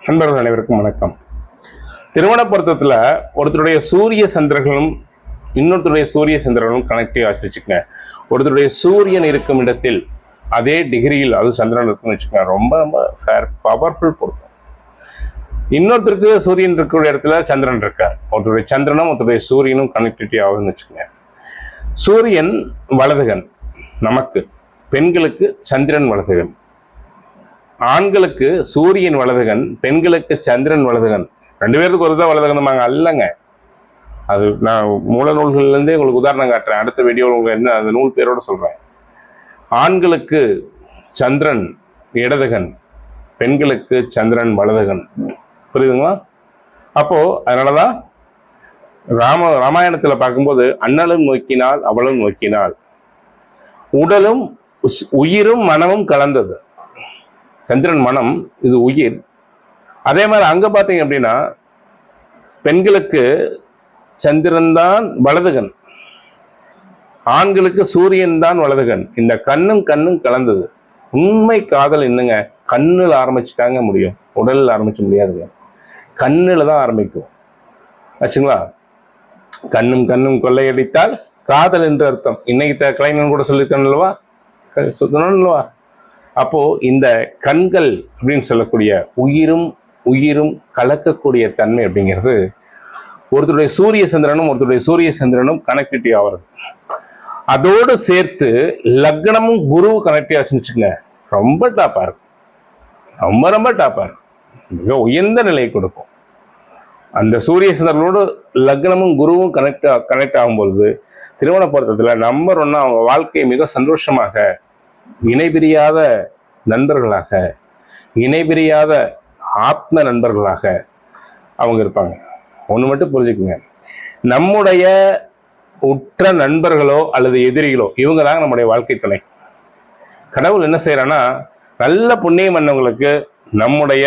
நண்பர்கள் அனைவருக்கும் வணக்கம். திருமண பொருத்தத்தில் ஒருத்தருடைய சூரிய சந்திரர்களும் இன்னொருத்தருடைய சூரிய சந்திரர்களும் கனெக்டிவ் ஆச்சு வச்சுக்கோங்க. ஒருத்தருடைய சூரியன் இருக்கும் இடத்தில் அதே டிகிரியில் அது சந்திரன் இருக்குன்னு வச்சுக்கோங்க. ரொம்ப ரொம்ப பவர்ஃபுல் பொருத்தம். இன்னொருத்தருக்கு சூரியன் இருக்கக்கூடிய இடத்துல சந்திரன் இருக்கார். ஒருத்தருடைய சந்திரனும் ஒருத்தருடைய சூரியனும் கனெக்டிவிட்டி ஆகுதுன்னு வச்சுக்கோங்க. சூரியன் வலதுகன், நமக்கு பெண்களுக்கு சந்திரன் வலதுகன். ஆண்களுக்கு சூரியன் வலதுகன், பெண்களுக்கு சந்திரன் வலதுகன். ரெண்டு பேருக்கு ஒரு தான் வலதுகன் அல்லங்க. அது நான் மூல நூல்கள்லேருந்தே உங்களுக்கு உதாரணம் காட்டுறேன். அடுத்த வீடியோவில் உங்களுக்கு என்ன அந்த நூல் பேரோட சொல்கிறேன். ஆண்களுக்கு சந்திரன் இடதுகன், பெண்களுக்கு சந்திரன் வலதுகன். புரியுதுங்களா? அப்போது அதனால தான் ராமாயணத்தில் பார்க்கும்போது அண்ணலும் நோக்கினால் அவளும் நோக்கினாள், உடலும் உயிரும் மனமும் கலந்தது. சந்திரன் மனம், இது உயிர். அதே மாதிரி அங்க பார்த்தீங்க அப்படின்னா பெண்களுக்கு சந்திரன் தான் வலதுகன், ஆண்களுக்கு சூரியன் தான் வலதுகன். இந்த கண்ணும் கலந்தது. உண்மை காதல் என்னங்க, கண்ணில் ஆரம்பிச்சுட்டாங்க முடியும், உடலில் ஆரம்பிச்ச முடியாதுங்க. கண்ணில் தான் ஆரம்பிக்கும் ஆச்சுங்களா. கண்ணும் கொள்ளையடித்தால் காதல் என்று அர்த்தம். இன்னைக்கு கலைஞன் கூட சொல்லியிருக்கேன் அல்லவா, சொல்லவா. அப்போ இந்த கண்கள் அப்படின்னு சொல்லக்கூடிய உயிரும் கலக்கக்கூடிய தன்மை அப்படிங்கிறது ஒருத்தருடைய சூரிய சந்திரனும் கனெக்டிவிட்டி ஆகிறது. அதோடு சேர்த்து லக்னமும் குருவும் கனெக்டிவ் ஆச்சுன்னு வச்சுக்கோங்க. ரொம்ப டாப்பா இருக்கும், ரொம்ப டாப்பா இருக்கும், மிக உயர்ந்த நிலையை கொடுக்கும். அந்த சூரிய சந்திரனோடு லக்னமும் குருவும் கனெக்ட் ஆகும்பொழுது திருமண பொருத்தத்தில் நம்பர் ஒன்னா அவங்க வாழ்க்கையை மிக சந்தோஷமாக, இணைபிரியாத நண்பர்களாக, இணைபிரியாத ஆத்ம நண்பர்களாக அவங்க இருப்பாங்க. ஒன்று மட்டும் புரிஞ்சுக்குங்க, நம்முடைய உற்ற நண்பர்களோ அல்லது எதிரிகளோ இவங்க தாங்க நம்முடைய வாழ்க்கை துணை. கடவுள் என்ன செய்யறான்னா, நல்ல புண்ணியம் பண்ணவங்களுக்கு நம்முடைய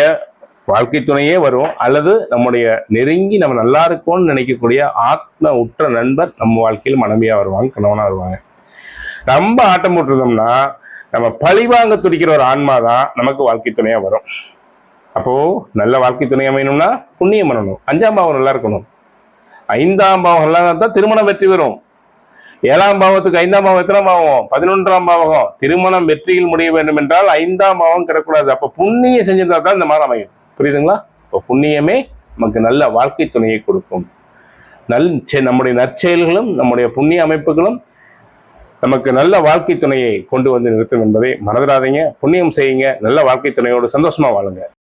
வாழ்க்கை துணையே வரும், அல்லது நம்முடைய நெருங்கி நம்ம நல்லா இருக்கோம்னு நினைக்கக்கூடிய ஆத்ம உற்ற நண்பர் நம்ம வாழ்க்கையில் மனைவியா வருவாங்க, கணவனா வருவாங்க. ரொம்ப ஆட்டம் போட்டுருந்தோம்னா நம்ம பழிவாங்க துடிக்கிற ஒரு ஆன்மா தான் நமக்கு வாழ்க்கை துணையா வரும். அப்போ நல்ல வாழ்க்கை துணை அமையணும்னா புண்ணியம் பண்ணணும். 5ஆம் பாவம் நல்லா இருக்கணும். 5ஆம் பாவம் நல்லா தான் திருமணம் வெற்றி பெறும். 7ஆம் பாவத்துக்கு 5ஆம் பாவம் எத்தனாம் பாவம்? 11ஆம் பாவம். திருமணம் வெற்றியில் முடிய வேண்டும் என்றால் 5ஆம் பாவம் கிடக்கூடாது. அப்ப புண்ணியம் செஞ்சிருந்தா தான் இந்த மாதிரி அமையும். புரியுதுங்களா? இப்போ புண்ணியமே நமக்கு நல்ல வாழ்க்கை துணையை கொடுக்கும். நம்முடைய நற்செயல்களும் நம்முடைய புண்ணிய அமைப்புகளும் நமக்கு நல்ல வாழ்க்கை துணையை கொண்டு வந்து நிறுத்தும் என்பதை மறந்துடாதீங்க. புண்ணியம் செய்யுங்க, நல்ல வாழ்க்கை துணையோடு சந்தோஷமா வாழுங்க.